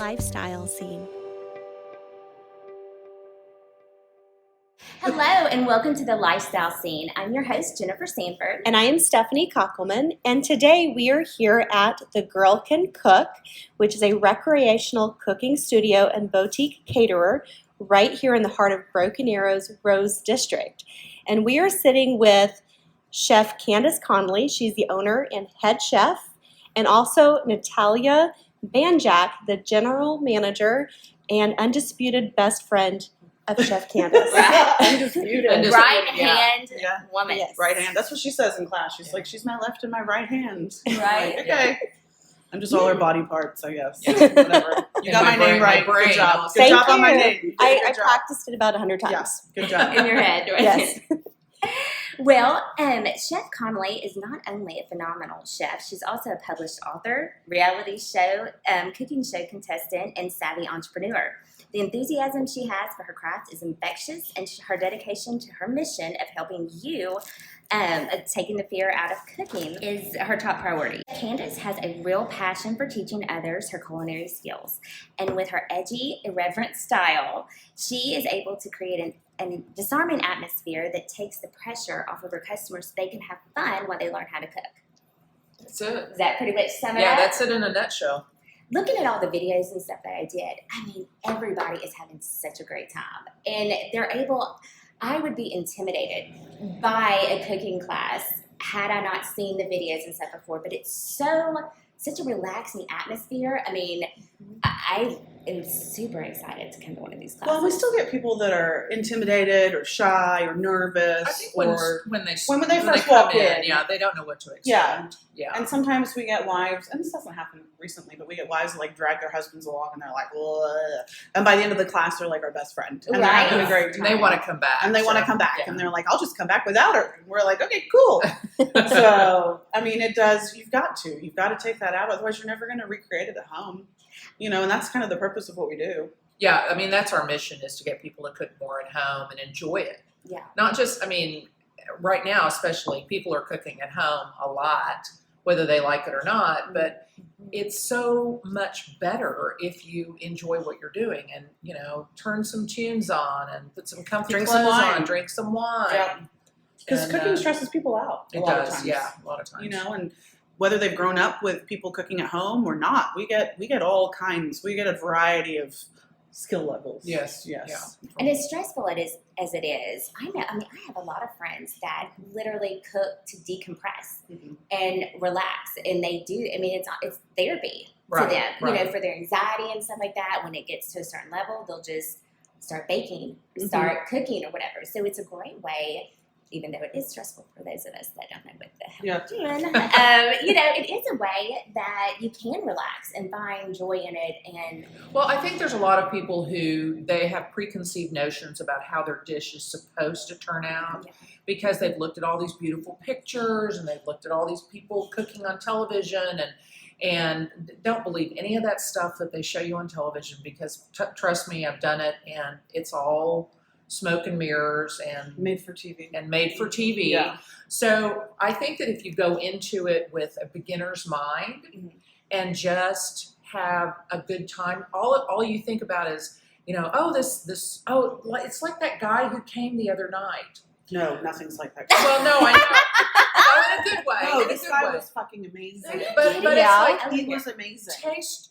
lifestyle scene. Hello and welcome to the Lifestyle Scene. I'm your host, Jennifer Sanford. And I am Stephanee KOCKELMAN, and today we are here at The Girl Can Cook, which is a recreational cooking studio and boutique caterer right here in the heart of Broken Arrow's Rose District. And we are sitting with Chef Candace Conley. She's the owner and head chef, and also Natalia, the general manager and undisputed best friend of Chef Candace. Undisputed. Right hand woman. Yes. Right hand. That's what she says in class. She's like, she's my left and my right hand. Right. Like, okay. I'm just all her body parts, I guess. Whatever. You got my name right. Good job. Good job on my name. I practiced it about 100 times. Yeah. Good job. In your head, right? Yes. Well, Chef Conley is not only a phenomenal chef, she's also a published author, reality show, cooking show contestant, and savvy entrepreneur. The enthusiasm she has for her craft is infectious, and her dedication to her mission of helping you taking the fear out of cooking is her top priority. Candace has a real passion for teaching others her culinary skills, and with her edgy, irreverent style, she is able to create an disarming atmosphere that takes the pressure off of her customers so they can have fun while they learn how to cook. That's it. Does that pretty much sum it up? Yeah, that's it in a nutshell. Looking at all the videos and stuff that I did, I mean, everybody is having such a great time. And they're able, I would be intimidated by a cooking class had I not seen the videos and stuff before, but it's such a relaxing atmosphere. I mean, I am super excited to come to one of these classes. Well, we still get people that are intimidated or shy or nervous. I think or when they first come walk in. yeah, they don't know what to expect. Yeah. And sometimes we get wives, and this hasn't happened recently, but we get wives that like drag their husbands along and they're like, ugh. And by the end of the class, they're like our best friend. And they're having a great time. And they want to come back. And they want to come back. Yeah. And they're like, I'll just come back without her. And we're like, okay, cool. So, I mean, you've got to take that out. Otherwise, you're never going to recreate it at home. You know, and that's kind of the purpose of what we do. Yeah, I mean, that's our mission, is to get people to cook more at home and enjoy it. Yeah. Not just, I mean, right now especially, people are cooking at home a lot, whether they like it or not, but it's so much better if you enjoy what you're doing and, you know, turn some tunes on and put some comfy clothes on, drink some wine. Yeah. Because cooking stresses people out a lot of times. Yeah, a lot of times. You know, and whether they've grown up with people cooking at home or not, we get all kinds. We get a variety of skill levels. Yes. Yeah. And as stressful as it is, I have a lot of friends that literally cook to decompress and relax, and they do. I mean, it's therapy to them, you know, for their anxiety and stuff like that. When it gets to a certain level, they'll just start baking, start cooking, or whatever. So it's a great way. Even though it is stressful for those of us that don't know what the hell we're doing, you know, it is a way that you can relax and find joy in it. And well, I think there's a lot of people who they have preconceived notions about how their dish is supposed to turn out because they've looked at all these beautiful pictures and they've looked at all these people cooking on television and don't believe any of that stuff that they show you on television because trust me, I've done it and it's all smoke and mirrors and made for TV. Yeah. So I think that if you go into it with a beginner's mind and just have a good time, all you think about is, you know, it's like that guy who came the other night. No, nothing's like that. Well, no, I know. Oh, in a good way. No, this guy was fucking amazing. But it's like he was amazing.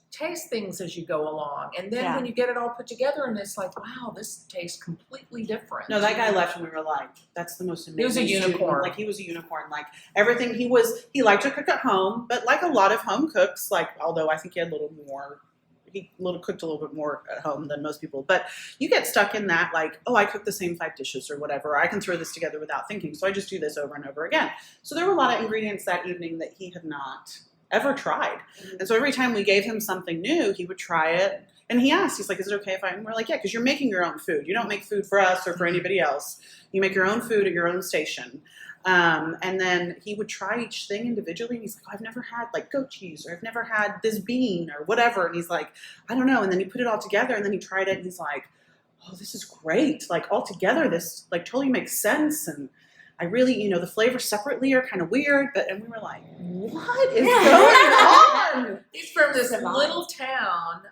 Taste things as you go along, and then when you get it all put together, and it's like, wow, this tastes completely different. No, that guy left, and we were like, that's the most amazing. He was a unicorn. Student. Like he was a unicorn. Like everything he liked to cook at home, but like a lot of home cooks, like although I think he cooked a little bit more at home than most people, but you get stuck in that like, oh, I cook the same 5 dishes or whatever. I can throw this together without thinking. So I just do this over and over again. So there were a lot of ingredients that evening that he had not ever tried. And so every time we gave him something new, he would try it. And he asked, he's like, is it okay if and we're like, yeah, because you're making your own food. You don't make food for us or for anybody else. You make your own food at your own station. And then he would try each thing individually. And he's like, oh, I've never had like goat cheese, or I've never had this bean or whatever. And he's like, I don't know. And then he put it all together and then he tried it and he's like, oh, this is great. Like all together, this like totally makes sense. And I really, the flavors separately are kind of weird. And we were like, what is going on? He's from this little town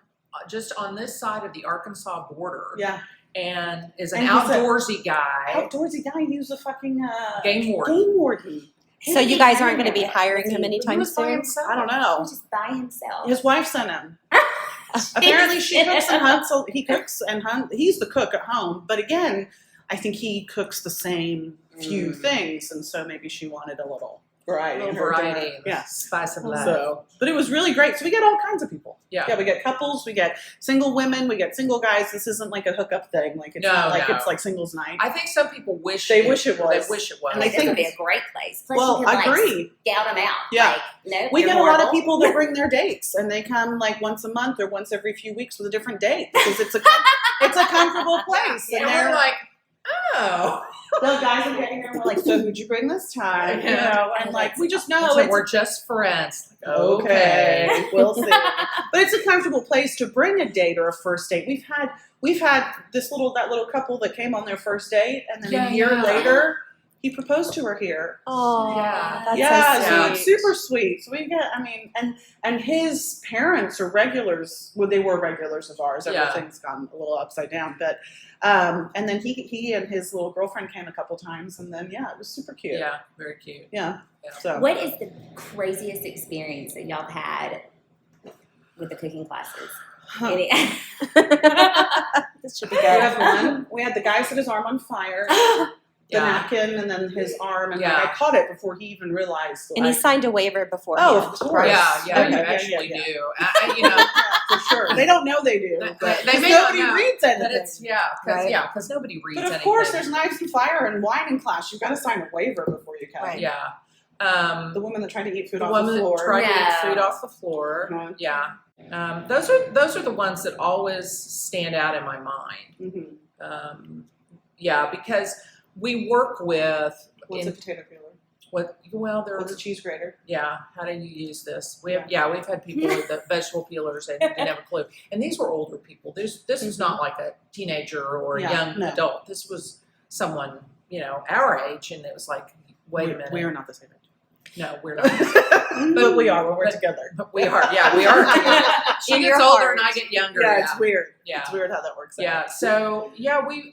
just on this side of the Arkansas border. Yeah. And is an And he's outdoorsy guy. Outdoorsy guy. He was a fucking game warden. Game warden. So you guys aren't going to be hiring him He anytime was by soon? himself. I don't He know. was just by himself. His wife sent him. Apparently, she cooks and hunts. So he cooks and hunts. He's the cook at home, but again, I think he cooks the same few things, and so maybe she wanted a little variety. A little in her dinner. variety. Yeah. Spice of life. So, but it was really great. So we get all kinds of people. Yeah. We get couples, we get single women, we get single guys. This isn't like a hookup thing. Like it's not like it's like singles night. I think some people wish They wish it was. They wish it was. And I I think think- this would be a great place. Plus Well, you can, I agree. Scout them out. Yeah. Like, nope, We you're get a lot of mortal. people that bring their dates, and they come like once a month or once every few weeks with a different date because it's a comfortable place. And And we're they're like, oh. the guys are getting there. We're like, so who'd you bring this time? You Yeah. know, and like we just know So it's we're just friends. okay. We'll see. But it's a comfortable place to bring a date or a first date. We've had that little couple that came on their first date, and then a year later he proposed to her here. Oh, Yeah. that's Yeah, so so sweet. it's super sweet. So we get, I mean, and his parents are regulars. Well, they were regulars of ours. Yeah. Everything's gone a little upside down, but and then he and his little girlfriend came a couple times, and then it was super cute. Yeah, very cute. Yeah. Yeah. So What is the craziest experience that y'all have had with the cooking classes? Any- This should be we good. have one. We had the guy set his arm on fire, the napkin, and then his arm, and like, I caught it before he even realized. And he like, signed a waiver before. Oh, of course. Yeah, Okay, you yeah, actually yeah. do. You know, yeah, for sure. They don't know they do. But they may not nobody know reads that anything. it's Right. because nobody reads But of anything. course, there's knives and fire and wine in class. You've got to sign a waiver before you come. Right. Yeah. The woman that tried to eat food The off woman the floor. that tried to No. eat food off the floor. Mhm. Yeah. Those are the ones that always stand out in my mind. Mhm. Because we work with What's a potato peeler? there What's a cheese grater? how do you use this? We've had people with the vegetable peelers, they didn't have a clue. And these were older people. This was not like a teenager or a young adult. This was someone, our age, and it was like, wait a minute. We are not the same age. No, we're not. But we are when we're together. But we are, we are together. She In gets your older heart. and I get younger. Yeah, it's weird. Yeah. It's weird how that works out. Yeah. So we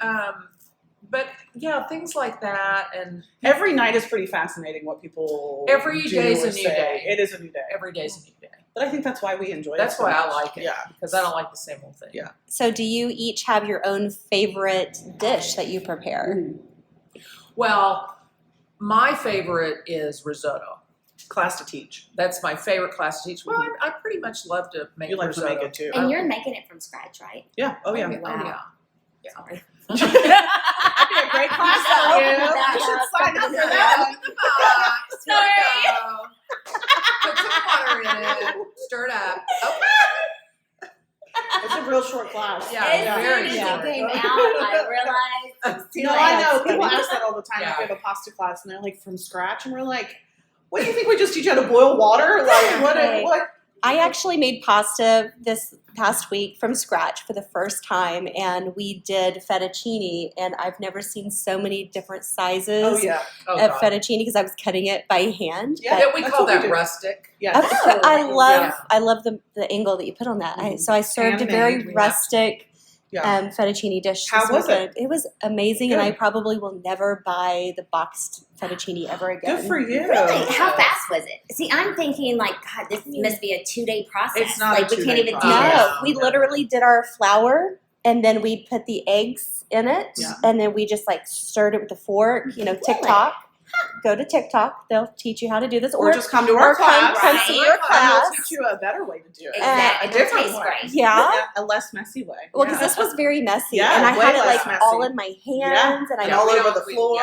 but things like that, and Every night is pretty fascinating what people Every do day's or a new say. day. It is a new day. every day's a new day. But I think that's why we enjoy it. That's so why I much. like it. Yeah. Because I don't like the same old thing. Yeah. So do you each have your own favorite dish that you prepare? Well, my favorite is risotto. Class to teach. That's my favorite class to teach. Well, I pretty much love to make You like risotto. to make it too. and you're making it from scratch, right? Yeah. Oh yeah. Wow. Yeah. Sorry. That'd be a great class for you. You should sign up for that. Sorry. Put some water in it. Stir it up. Okay. It's a real short class. Yeah, As very soon as short. it came out, I realized it's too No, late. I know. That's People funny. ask that all the time. Yeah. Like, we have a pasta class, and they're like, from scratch, and we're like, what do you think? We just teach you how to boil water? Like, Right. what? I actually made pasta this past week from scratch for the first time, and we did fettuccine, and I've never seen so many different sizes Oh yeah. Oh, of God. fettuccine because I was cutting it by hand. Yeah. Yeah, we That's call what we that do. rustic. Yeah. Oh, Oh, I love the angle that you put on that. Mhm. So I served a very Handmade, yeah. rustic Yeah. fettuccine dish. How this was it? weekend. It was amazing, and Good. I probably will never buy the boxed fettuccine ever again. Good for you. Really? How fast was it? See, I'm thinking like, God, this must be a 2-day process. It's not like a we 2-day can't even do process. this. No, we literally did our flour, and then we put the eggs in it, Yeah. and then we just like stirred it with a fork. TikTok. Go to TikTok; they'll teach you how to do this, Or just come to our or come class. see Right. your And class. we'll teach you a better way to do it. Exactly. A It'll different taste way. great. Yeah. A less messy way. Well, because Yeah. this was very messy, Yeah, and I way had it less like messy. all in my hands, and And I all we over don't- the floor.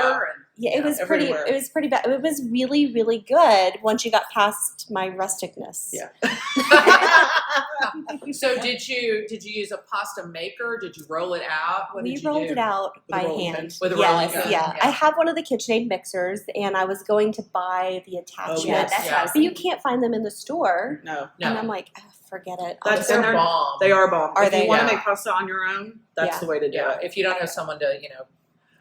yeah. yeah, it was pretty. everywhere. It was pretty bad. It was really, really good once you got past my rusticness. Yeah. So did you use a pasta maker? Did you roll it out? What We did you rolled do? it out With a by rolling hand. pin? With a yes, rolling pin, yeah. yeah. I have one of the KitchenAid mixers, and I was going to buy the attachments, yes. That's what I was but you thinking. can't find them in the store. No. And No, I'm like, oh, forget it. I'll That's just- in they're there. bomb. They are bomb. Are if they? you want Yeah. to make pasta on your own, that's Yeah. the way to do Yeah, it. if you don't have someone to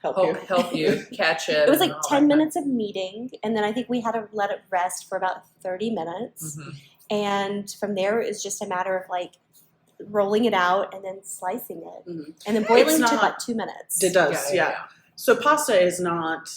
Help you. help you catch it. It was and like all 10 that minutes of kneading, and then I think we had to let it rest for about 30 minutes. Mhm. And from there, it was just a matter of like rolling it out and then slicing it, Mhm. and then boiling It's it to not- about 2 minutes. It does, yeah. So pasta is not.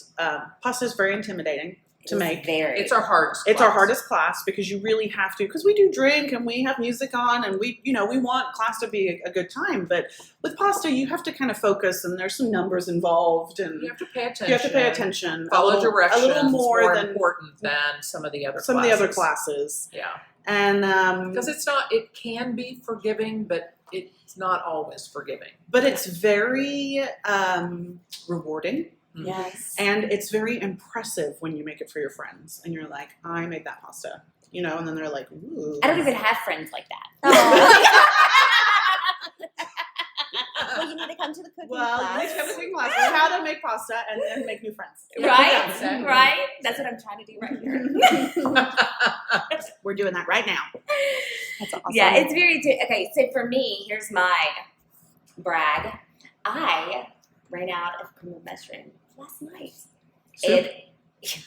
Pasta is very intimidating to make. It's our hardest. It's our class. hardest class because you really have to, because we do drink and we have music on and we want class to be a good time. But with pasta, you have to kind of focus and there's some numbers involved and You have to pay attention. you have to pay attention. Follow directions. A little more than important than some of the other some of the other classes. Yeah, And because it's not. It can be forgiving, but it's not always forgiving. but it's very rewarding. Yes. And it's very impressive when you make it for your friends and you're like, I made that pasta, and then they're like, ooh. I don't even have friends like that. Well, you need to come to the cooking Well, class. you need to come to cooking class. Learn how to make pasta and then make new friends. Right? Exactly. Right? That's what I'm trying to do right here. We're doing that right now. That's awesome. Yeah, it's very okay. So for me, here's my brag. I ran out of cream of mushroom last night. Soup? It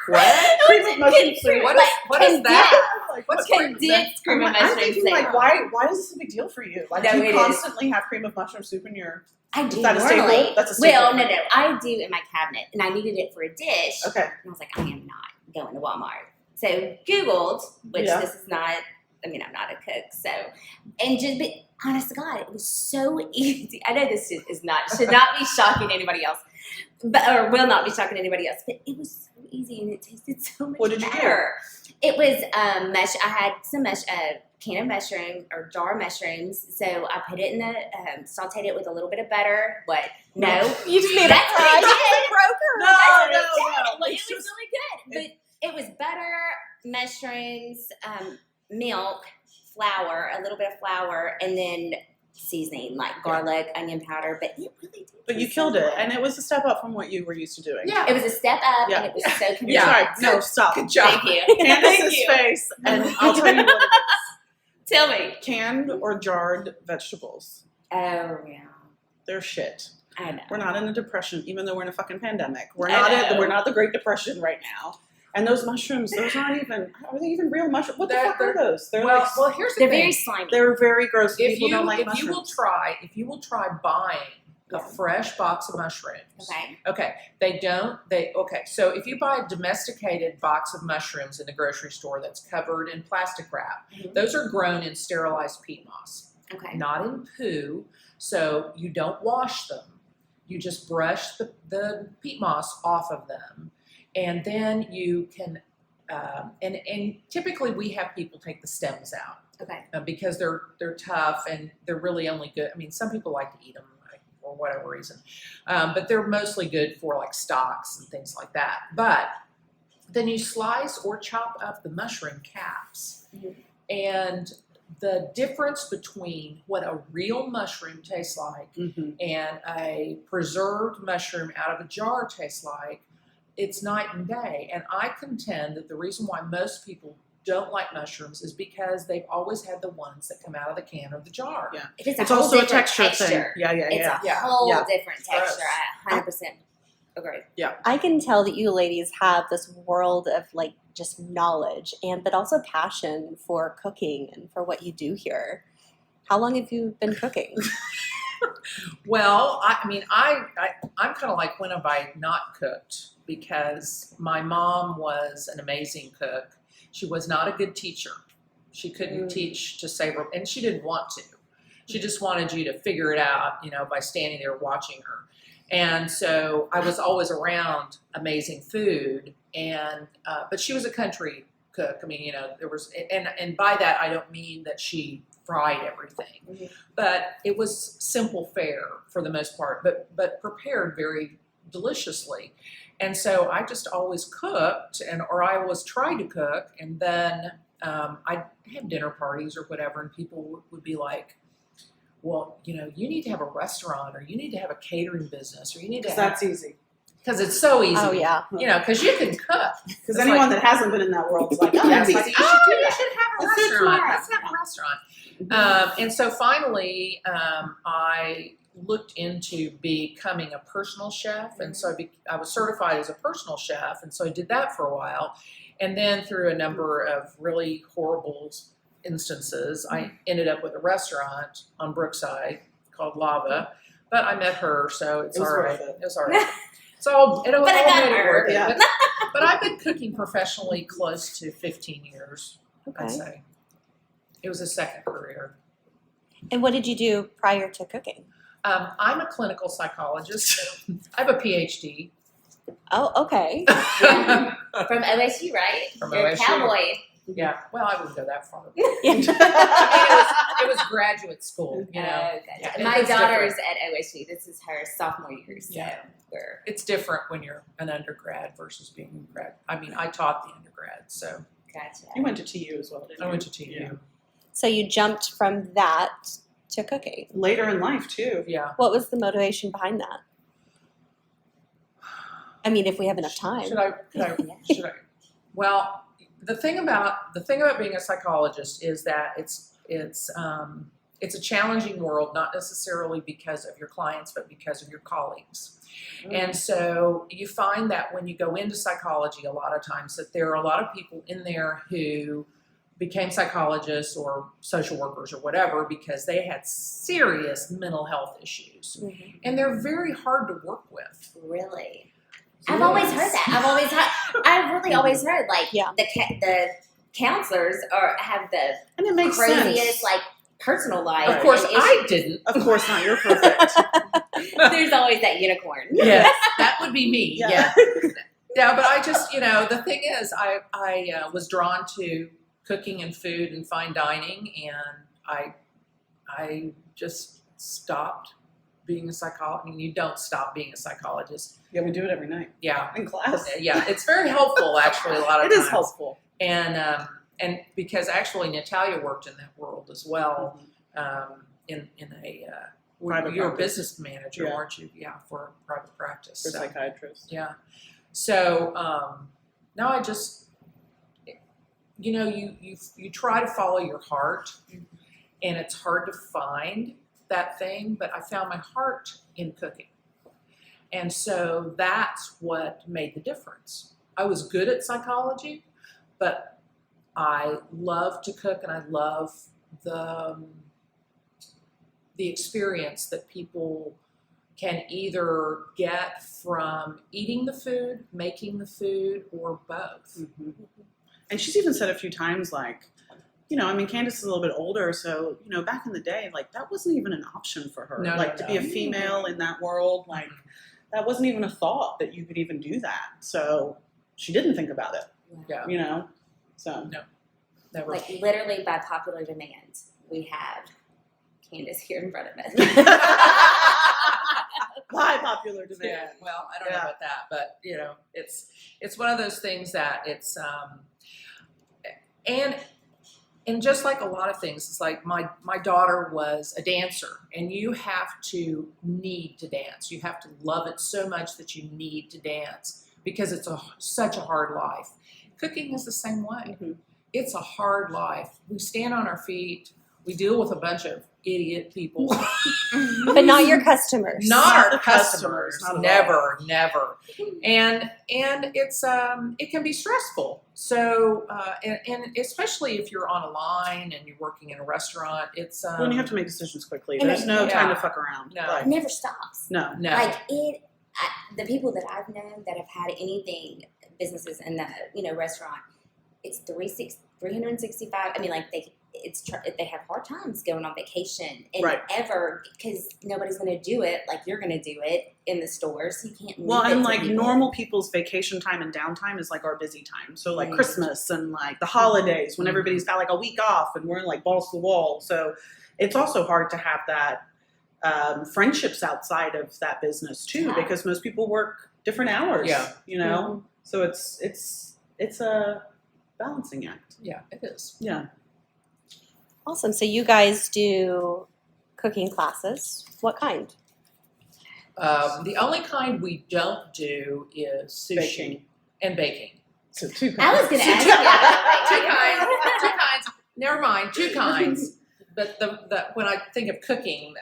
What? Cream of mushroom soup. What is that? Like, What's condensed cream of I'm mushroom thinking, soup. like, why is this a big deal for you? Like, No, do it you is. constantly have cream of mushroom soup in your... I do Is that a staple? normally. That's a staple. Well, no, I do in my cabinet, and I needed it for a dish. Okay. And I was like, I am not going to Walmart. So Googled, which Yeah. this is not. I mean, I'm not a cook, so but honest to God, it was so easy. I know this should not be shocking to anybody else, or will not be shocking to anybody else. But it was so easy, and it tasted so much What did you do? better. It was mush. I had some can of mushroom or jar of mushrooms, so I put it in the sauteed it with a little bit of butter. What? No, You just made That's a what I fry. did. Broke her. No, That's what no, it did. no. It It's was just- really good, but it was butter, mushrooms, milk, flour, a little bit of flour, and then seasoning like garlic, onion powder. But it really did. But you taste killed so it, good. and it was a step up from what you were used to doing. Yeah. It was a step up, Yeah. and it was so You convenient. tried. No, stop. Good job. Thank you. Candace's face, and I'll tell you what it Tell me. is. Canned or jarred vegetables. Oh yeah, They're shit. I know. We're not in a depression, even though we're in a fucking pandemic. We're I not. know. We're not the Great Depression right now. And those mushrooms, those aren't even. Are they even real mushrooms? What the fuck are those? They're Well, like. well, here's the They're thing. very slimy. They're very gross. if People don't like you mushrooms. will try buying a fresh box of mushrooms. Okay. Okay. So if you buy a domesticated box of mushrooms in the grocery store that's covered in plastic wrap, Mhm. those are grown in sterilized peat moss, Okay. not in poo. So you don't wash them. You just brush the peat moss off of them, and then you can. And typically we have people take the stems out Okay. because they're tough and they're really only good. I mean, some people like to eat them for whatever reason, but they're mostly good for like stocks and things like that. But then you slice or chop up the mushroom caps, Mhm. and the difference between what a real mushroom tastes like Mhm. and a preserved mushroom out of a jar tastes like, it's night and day. And I contend that the reason why most people don't like mushrooms is because they've always had the ones that come out of the can or the jar. Yeah. It is It's whole also a different texture thing. Yeah, yeah, It's yeah. a Yeah. whole Yeah. different Gross. texture. I 100% agree. I can tell that you ladies have this world of like just knowledge but also passion for cooking and for what you do here. How long have you been cooking? Well, I'm kind of like, when have I not cooked? Because my mom was an amazing cook. She was not a good teacher. She couldn't teach to save her, and she didn't want to. She just wanted you to figure it out, by standing there watching her. And so I was always around amazing food, and but she was a country cook. I mean, there was, and by that I don't mean that she fried everything, Mhm. but it was simple fare for the most part, but prepared very deliciously. And so I just always cooked, or I always tried to cook, and then I'd have dinner parties or whatever, and people would be like, well, you need to have a restaurant, or you need to have a catering business, or you need to have, That's easy. because it's so easy. Oh yeah. Because you can cook. Because It's anyone like- that hasn't been in that world is like, oh, Yeah, that's it's easy. like, You should do you that. should have a Let's do it restaurant. tomorrow. Let's have a restaurant. And so finally, I looked into becoming a personal chef, and so I was certified as a personal chef, and so I did that for a while, and then through a number of really horrible instances, I ended up with a restaurant on Brookside called Lava, but I met her, so it's all right. It was all right. So it all But I got made it her. worth it. Yeah. But I've been cooking professionally close to 15 years, I'd Okay. say. It was a second career. And what did you do prior to cooking? I'm a clinical psychologist. I have a PhD. Oh, okay. From OSU, right? From You're a OSU. cowboy. Yeah, well, I wouldn't go that far. Yeah. It was graduate school, you know. Okay. Yeah, My it's daughter's different. at OSU. This is her sophomore year, so Yeah. we're It's different when you're an undergrad versus being a grad. I mean, I taught the undergrad, so gotcha. You went to TU as well, didn't you? I went to TU. Yeah. So you jumped from that to cooking. Later in life, too. Yeah. What was the motivation behind that? I mean, if we have enough time. Should I? Well, the thing about being a psychologist is that it's a challenging world, not necessarily because of your clients, but because of your colleagues. And so you find that when you go into psychology, a lot of times that there are a lot of people in there who became psychologists or social workers or whatever because they had serious mental health issues. Mhm. And they're very hard to work with. Really? I've always heard that. I've really always heard like Yeah. the counselors have the And it makes craziest sense. like personal life. Of course, and I didn't. Of course not. You're perfect. There's always that unicorn. Yes, that would be me. Yeah. Yeah. Yeah, but I just, the thing is, I was drawn to cooking and food and fine dining, and I just stopped being a psychologist. I mean, you don't stop being a psychologist. Yeah, we do it every night Yeah, in class. yeah, it's very helpful actually. A lot of It times is helpful. and because actually Natalia worked in that world as well. In a Private you're a practice. business manager, Yeah. weren't you? Yeah, for private practice. For So, psychiatrists. yeah. So now I just, you try to follow your heart, and it's hard to find that thing. But I found my heart in cooking, and so that's what made the difference. I was good at psychology, but I love to cook, and I love the experience that people can either get from eating the food, making the food, or both. Mm-hmm. And she's even said a few times, like, Candace is a little bit older, so, back in the day, like, that wasn't even an option for her. No, like, no, to be a female in that world, like, that wasn't even a thought that you could even do that. So she didn't think about it, Yeah, so. never. Like literally by popular demand, we have Candace here in front of us. By popular demand. Yeah, well, I don't know about that, but it's one of those things that it's and just like a lot of things, it's like my daughter was a dancer, and you have to need to dance. You have to love it so much that you need to dance because it's such a hard life. Cooking is the same way. Mm-hmm. It's a hard life. We stand on our feet. We deal with a bunch of idiot people. But not your customers. Not our the customers. customers, not at all. Never. And it's it can be stressful. So and especially if you're on a line and you're working in a restaurant, it's When you have to make decisions quickly, And there's no yeah. time to fuck around. No. Like, It never stops. no. no. Like the people that I've known that have had anything businesses in the restaurant, it's 365. I mean, like they have hard times going on vacation and Right. because nobody's going to do it like you're going to do it in the store, so you can't. Well, leave it and to like people. normal people's vacation time and downtime is like our busy time. So like Mm. Christmas and like the holidays when Mhm. everybody's got like a week off and we're like balls to the wall. So it's also hard to have that friendships outside of that business too, Yeah. because most people work different hours. Yeah. So it's a balancing act. Yeah, it is. Yeah. Awesome. So you guys do cooking classes. What kind? The only kind we don't do is sushi Baking. and baking. So two I was going to ask you Two about two kinds. Never mind, two kinds. But the when I think of cooking,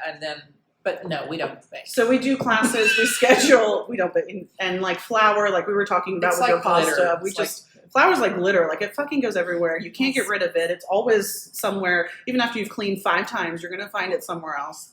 but no, we don't bake. So we do classes, we schedule, we don't, and like flour, like we were talking about It's with your like glitter. pasta, we It's like just Flour's like glitter. Like, it fucking goes everywhere. You can't get rid of it. It's always somewhere. Even after you've cleaned 5 times, you're going to find it somewhere else.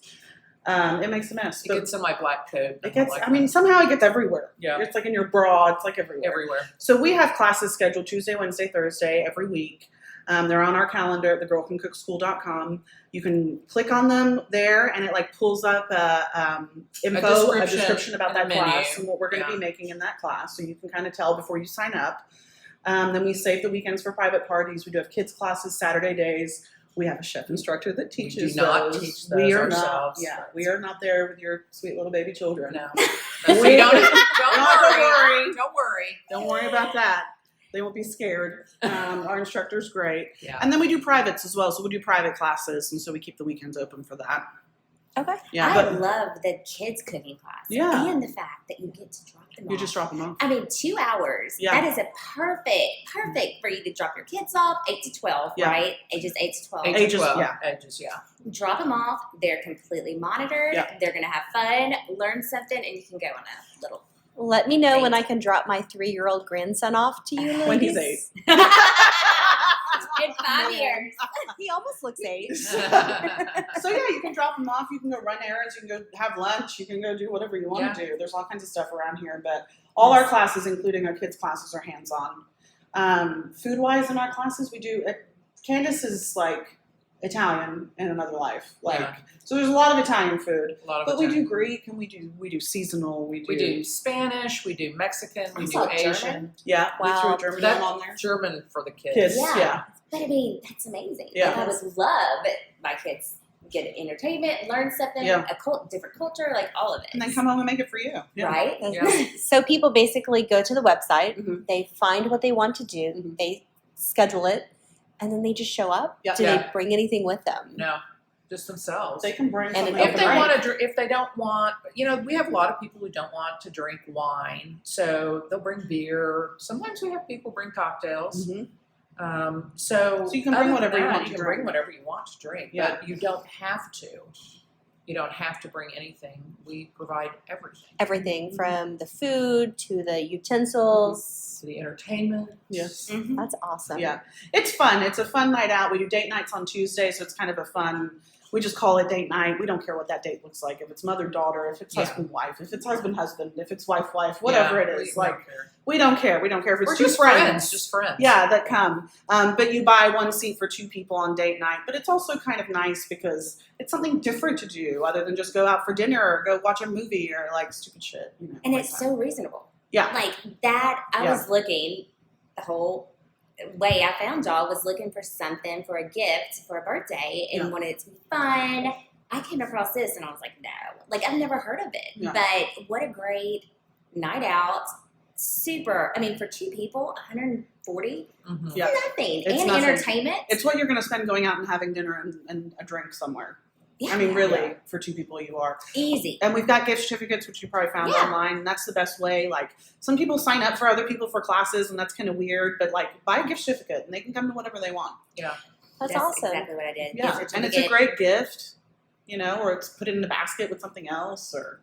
It makes a mess. It gets in my black coat. It gets, somehow it gets everywhere. Yeah. It's like in your bra. It's like everywhere. Everywhere. So we have classes scheduled Tuesday, Wednesday, Thursday every week. They're on our calendar at thegirlcancook.school.com. You can click on them there, and it like pulls up a description about that class and what we're going to be making in that class, so you can kind of tell before you sign up. Then we save the weekends for private parties. We do have kids classes Saturday days. We have a chef instructor that teaches. We do not teach those we are ourselves. Not. Yeah, we are not there with your sweet little baby children. No, Don't worry. Don't worry about that. They won't be scared. Our instructor's great. Yeah. And then we do privates as well. So we do private classes, and so we keep the weekends open for that. Okay. Yeah, I but love the kids cooking class. Yeah. And the fact that you get to drop them off. you just drop them off. I mean, 2 hours. Yeah. That is a perfect for you to drop your kids off, 8 to 12, Yeah. right? Ages 8 to 12. Ages, Ages, yeah. Drop them off. They're completely monitored. Yeah. They're going to have fun, learn something, and you can go on a little. Let me know when I can drop my 3-year-old grandson off to you, ladies. When he's 8. In 5 years. He almost looks 8. So yeah, you can drop them off. You can go run errands. You can go have lunch. You can go do whatever you want to do. There's all kinds of stuff around here, but all our classes, including our kids' classes, are hands-on. Food-wise, in our classes, we do. Candace is like Italian in another life, so there's a lot of Italian food. We do Greek, and we do seasonal. We do Spanish. We do Mexican. We do also Asian. German. Yeah, Wow. we threw a German That's on there. German for the kids. Kids, Yeah. yeah. But I mean, that's amazing. Yeah. Like, I would love my kids get entertainment, learn something, different culture, like all of it. And then come home and make it for you. Yeah. Right? Yeah. So people basically go to the website, Mhm. they find what they want to do, Mhm. they schedule it, and then they just show up? Yeah. Do they bring anything with them? No, just themselves. They can bring And something. an up If they and want to, if they don't want, we have a lot of people who don't want to drink wine, so they'll bring beer. Sometimes we have people bring cocktails. Mhm. So you can bring other whatever than you that, want to you can drink. bring whatever you want to drink, Yeah. but you don't have to. You don't have to bring anything. We provide everything. Everything from the food to the utensils. To the entertainment. Yes. Mhm. That's awesome. Yeah. It's fun. It's a fun night out. We do date nights on Tuesday, so it's kind of a fun. We just call it date night. We don't care what that date looks like. If it's mother-daughter, if it's Yeah. husband-wife, if it's husband-husband, if it's wife-wife, whatever Yeah, it is. we Like, don't care. we don't care. We don't care if it's We're two just friends. Just friends. Yeah, that come. But you buy one seat for 2 people on date night. But it's also kind of nice because it's something different to do other than just go out for dinner or go watch a movie or like stupid shit. And like it's that. so reasonable. Yeah. Like that, I was looking, the whole way I found y'all was looking for something for a gift for a birthday and wanted it to be fun. I came across this and I was like, no. Like, I've never heard of it. Yeah. But what a great night out. Super. I mean, for 2 people, $140? Mhm. Yeah. Nothing. It's and nothing. entertainment. It's what you're going to spend going out and having dinner and a drink somewhere. Yeah. I mean, really, for 2 people you are. Easy. And we've got gift certificates, which you probably found online. And that's the best way. Like, some people sign up for other people for classes, and that's kind of weird. But, like, buy a gift certificate, and they can come to whatever they want. That's awesome. exactly what I did. Yeah, Gift and it's a certificate. great gift, or it's put it in a basket with something else, or,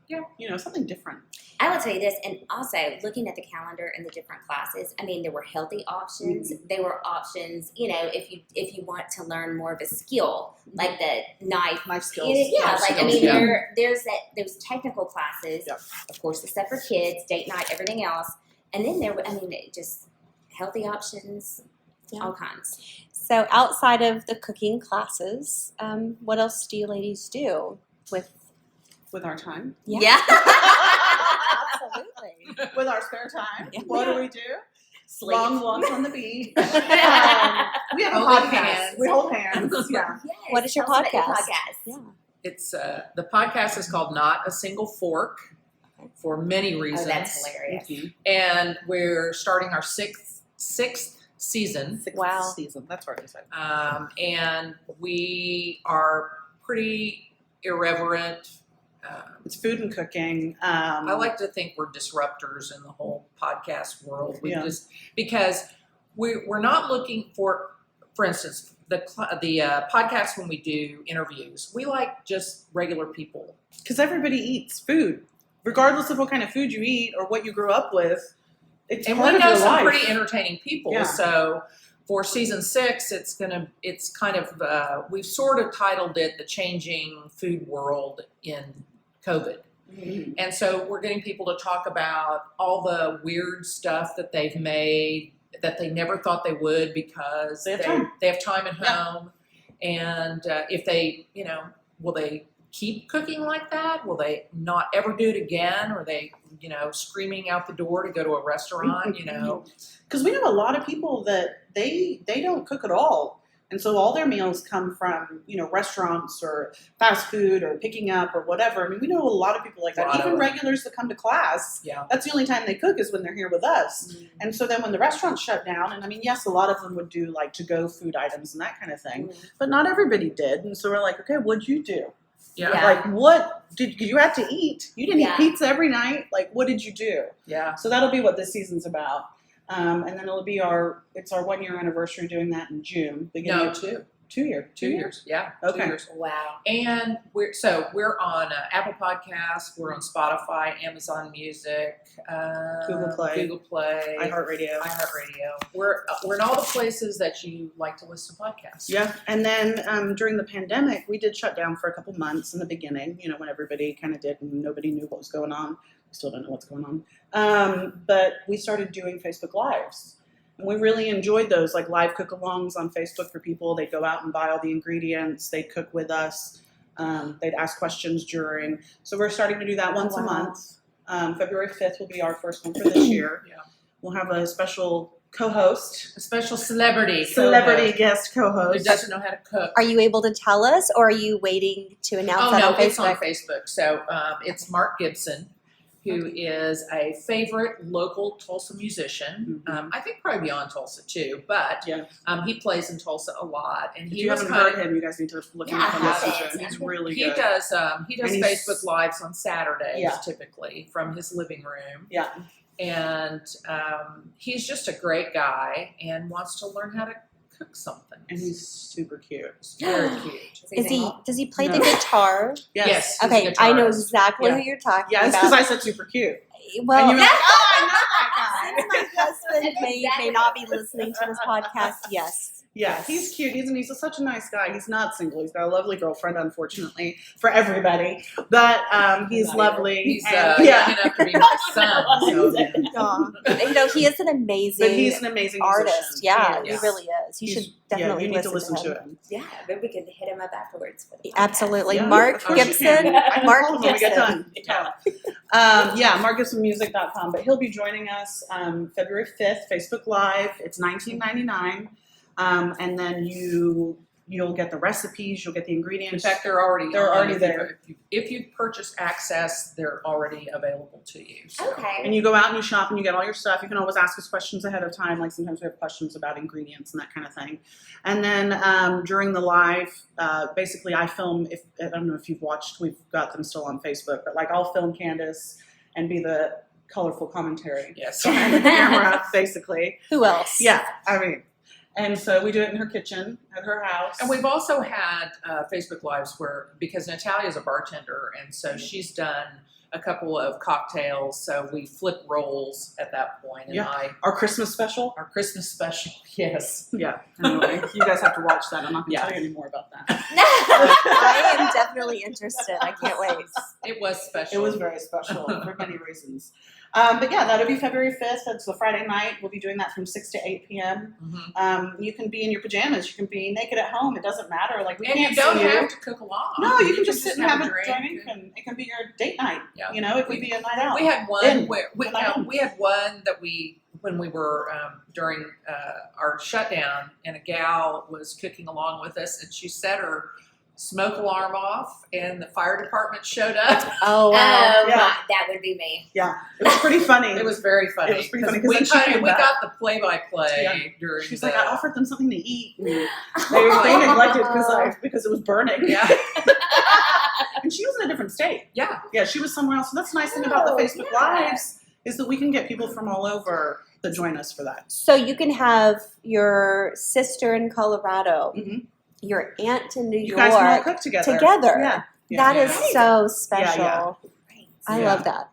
something different. I will tell you this, and also looking at the calendar and the different classes, I mean, there were healthy options. There were options, if you want to learn more of a skill, like the knife skills. Yeah, Knife like I mean, skills, there's those technical classes. Yep. Of course, the stuff for kids, date night, everything else, and then just healthy options, all kinds. So outside of the cooking classes, what else do you ladies do with With our time. Yeah. Absolutely. With our spare time. Yeah. What do we do? Sleep. Long walks on the beach. We have a Holding podcast. hands. We hold hands. Yeah. Yes, What is your tell us about podcast? your Yeah. It's the podcast is called Not a Single Fork for many reasons. Oh, that's hilarious. And we're starting our sixth season. Wow. Season. That's hard to say. And we are pretty irreverent. It's food and cooking. I like to think we're disruptors in the whole podcast world. We Yeah. just because we're not looking for instance, the podcast when we do interviews, we like just regular people. Because everybody eats food, regardless of what kind of food you eat or what you grew up with. It's And part we of know your some life. pretty entertaining people. Yeah. So for season 6, it's kind of, we've sort of titled it The Changing Food World in COVID. Mhm. And so we're getting people to talk about all the weird stuff that they've made that they never thought they would because They have time. they have time at Yeah. home. And if they, will they keep cooking like that? Will they not ever do it again? Or they, screaming out the door to go to a restaurant, Because we know a lot of people that they don't cook at all, and so all their meals come from restaurants or fast food or picking up or whatever. I mean, we know a lot of people like that. Lot of Even them. regulars that come to class. Yeah. That's the only time they cook is when they're here with us. And so then when the restaurants shut down, and I mean, yes, a lot of them would do like to-go food items and that kind of thing, but not everybody did. And so we're like, okay, what'd you do? Yeah. Yeah. Like, what did you have to eat? You didn't Yeah. eat pizza every night. Like, what did you do? Yeah. So that'll be what this season's about. And then it'll be it's our 1-year anniversary doing that in June. No, Of 2. 2 year. 2 years. Yeah. Okay. 2 years. Wow. And we're on Apple Podcasts, we're on Spotify, Amazon Music, Google Play, iHeartRadio. We're in all the places that you like to listen to podcasts. Yeah. And then during the pandemic, we did shut down for a couple months in the beginning, when everybody kind of did and nobody knew what was going on. We still don't know what's going on. But we started doing Facebook Lives. And we really enjoyed those, like live cook-alongs on Facebook for people. They'd go out and buy all the ingredients. They'd cook with us. They'd ask questions during. So we're starting to do that once a month. February 5th will be our first one for this year. Yeah. We'll have a special co-host. A special celebrity Guest who co-host. doesn't know how to cook. Are you able to tell us, or are you waiting to announce that on Facebook? It's on Facebook. So it's Mark Gibson, who is a favorite local Tulsa musician. I think probably beyond Tulsa too, but he plays in Tulsa a lot. And If he you was haven't kind heard him, you guys need to look him Yeah, up on I haven't. Messenger. He's really he good. does And he's- Facebook Lives on Saturdays Yeah. typically from his living room. Yeah. And he's just a great guy and wants to learn how to cook something. And he's super cute. It's very cute. Does he play No. the guitar? Yes. he's a Okay, I know guitarist. exactly Yeah. who you're talking Yeah, it's because about. I said super cute. Well, And you were like, oh, I know that guy. since my husband may not be listening to this podcast, yes. Yeah, he's cute. He's such a nice guy. He's not single. He's got a lovely girlfriend, unfortunately, for everybody. But he's lovely. He's and, young enough to be my son. So, Aw. He is an amazing But he's an amazing artist. musician. Yeah, He he is. really is. You should definitely you need to listen to him. Yeah, maybe we could hit him up afterwards. For the podcast. Absolutely. Yeah, Mark of course you Gibson. can. I can Mark call him when we get Gibson. done. MarkGibsonMusic.com. But he'll be joining us February 5th, Facebook Live. It's $19.99. And then you'll get the recipes, you'll get the ingredients. in fact, they're already They're there. If you purchase access, they're already available to you. So. Okay. And you go out and you shop and you get all your stuff. You can always ask us questions ahead of time. Like sometimes we have questions about ingredients and that kind of thing. And then during the live, basically I film, I don't know if you've watched, we've got them still on Facebook, but like I'll film Candace and be the colorful commentary Yes. behind the camera, basically. Who else? Yeah, I mean. And so we do it in her kitchen, at her house. And we've also had Facebook Lives because Natalia is a bartender, and so she's done a couple of cocktails. So we flip roles at that point. And Our Christmas special. our Christmas special, yes. Yeah. Anyway, you guys have to watch that. I'm not going to tell you any more about that. I am definitely interested. I can't wait. It was special. It was very special for many reasons. But yeah, that'll be February 5th. That's the Friday night. We'll be doing that from 6 to 8 p.m. You can be in your pajamas. You can be naked at home. It doesn't matter. Like we and can't you don't see have to cook along. No, you can just sit and have a drink, drink. and it can be your date night. Yeah. It could be a night out. We had one In. where we had one that when we were during our shutdown, and a gal was cooking along with us, and she set her smoke alarm off, and the fire department showed up. Oh, wow. Yeah. That would be me. Yeah, it was pretty funny. It was very funny. It was pretty funny, 'cause We, then she came we back. got the play-by-play Yeah. during. She's the, like, I offered them something to eat. And they neglected because it was burning. Yeah, And she was in a different state. yeah. Yeah, she was somewhere else. So that's the nice thing about the Oh, Facebook yeah. Lives is that we can get people from all over to join us for that. So you can have your sister in Colorado, Mhm. your aunt in New You York guys can all cook together. together. Yeah. That Yeah. is so special. Yeah. I Yeah. love that.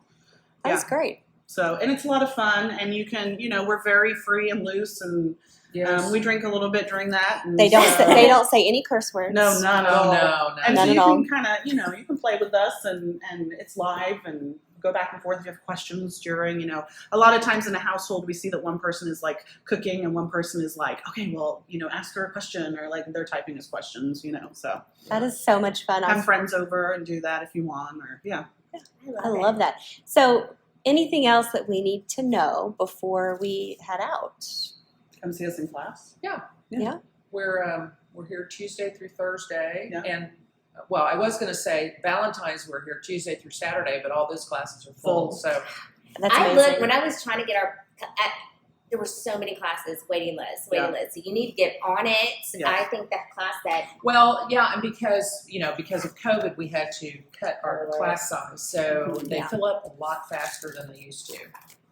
That's Yeah. great. So, and it's a lot of fun, and you can, we're very free and loose, and Yes. we drink a little bit during that. And They don't. so- They don't say any curse words. No, none at Oh, all. no. And None so at you all. can kind of, you can play with us, and it's live, and go back and forth if you have questions during. A lot of times in a household, we see that one person is like cooking, and one person is like, okay, well, ask her a question, or like they're typing us questions. So That is so much fun. have friends over and do that if you want, or yeah. I love that. So, anything else that we need to know before we head out? Come see us in class. Yeah. We're here Tuesday through Thursday, Yeah. and well, I was going to say Valentine's we're here Tuesday through Saturday, but all those classes are full. So That's I amazing. looked when I was trying to get there were so many classes, waiting list. So you need to get on it. Yeah. I think that class that well, yeah, and because of COVID, we had to cut our class size, so they Yeah. fill up a lot faster than they used to,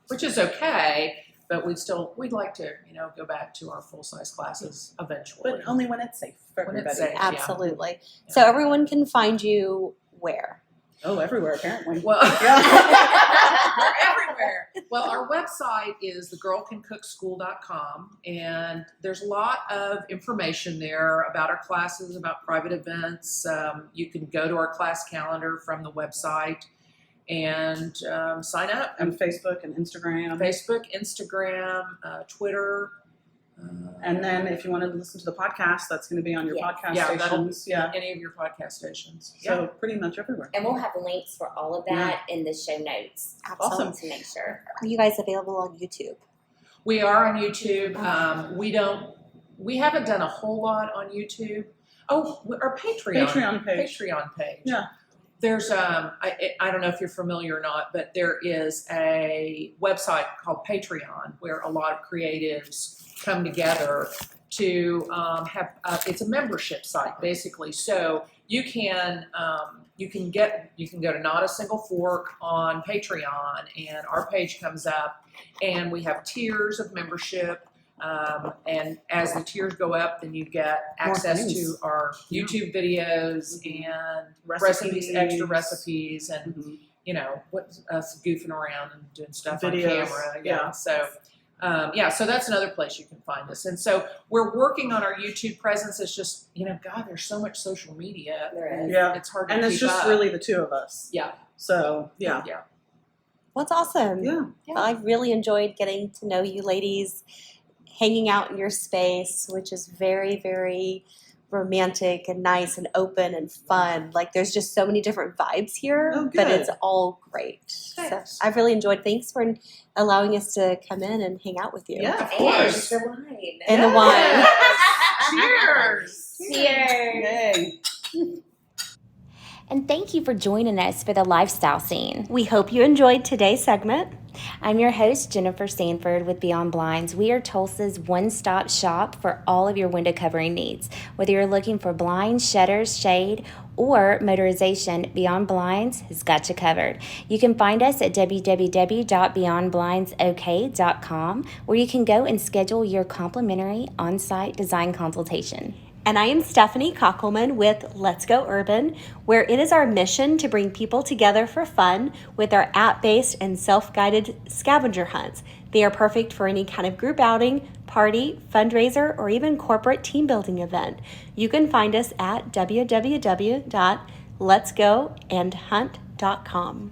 which is okay. But we'd like to go back to our full size classes eventually. But only when it's safe for When it's everybody. safe. Absolutely. Yeah. So, everyone can find you where? Oh, everywhere apparently. Well, Yeah. we're everywhere. Well, our website is thegirlcancookschool.com, and there's a lot of information there about our classes, about private events. You can go to our class calendar from the website and sign up. And Facebook and Instagram. Facebook, Instagram, Twitter. And then if you want to listen to the podcast, that's going to be on your Yes. podcast Yeah, that'll stations. Yeah. any of your podcast stations. So pretty much everywhere. and we'll have links for all of that in the show notes. Awesome. To make sure. Are you guys available on YouTube? We are on YouTube. We haven't done a whole lot on YouTube. Oh, our Patreon Patreon page. Yeah. There's I don't know if you're familiar or not, but there is a website called Patreon where a lot of creatives come together to have. It's a membership site basically, so you can go to Not a Single Fork on Patreon, and our page comes up, and we have tiers of membership. And as the tiers go up, then you get access to our YouTube videos and recipes, extra recipes, and us goofing around and doing stuff Videos. on camera. Yeah. So so that's another place you can find us. And so we're working on our YouTube presence. It's just God, there's so much social media. There is. Yeah. It's hard to And keep it's just up. really the two of us. Yeah. So yeah. Well, that's awesome. Yeah. I really enjoyed getting to know you ladies, hanging out in your space, which is very, very romantic and nice and open and fun. Like there's just so many different vibes here, Oh, but good. it's all great. Thanks. So I've really enjoyed. Thanks for allowing us to come in and hang out with you. Yeah, of And course. the wine. And the wine. Cheers. Cheers. Yay. And thank you for joining us for the lifestyle scene. We hope you enjoyed today's segment. I'm your host, Jennifer Sanford with Beyond Blinds. We are Tulsa's one-stop shop for all of your window covering needs. Whether you're looking for blinds, shutters, shade, or motorization, Beyond Blinds has got you covered. You can find us at www.beyondblindsok.com, where you can go and schedule your complimentary on-site design consultation. And I am Stephanee KOCKELMAN with Let's Go Urban, where it is our mission to bring people together for fun with our app-based and self-guided scavenger hunts. They are perfect for any kind of group outing, party, fundraiser, or even corporate team building event. You can find us at www.letsgoandhunt.com.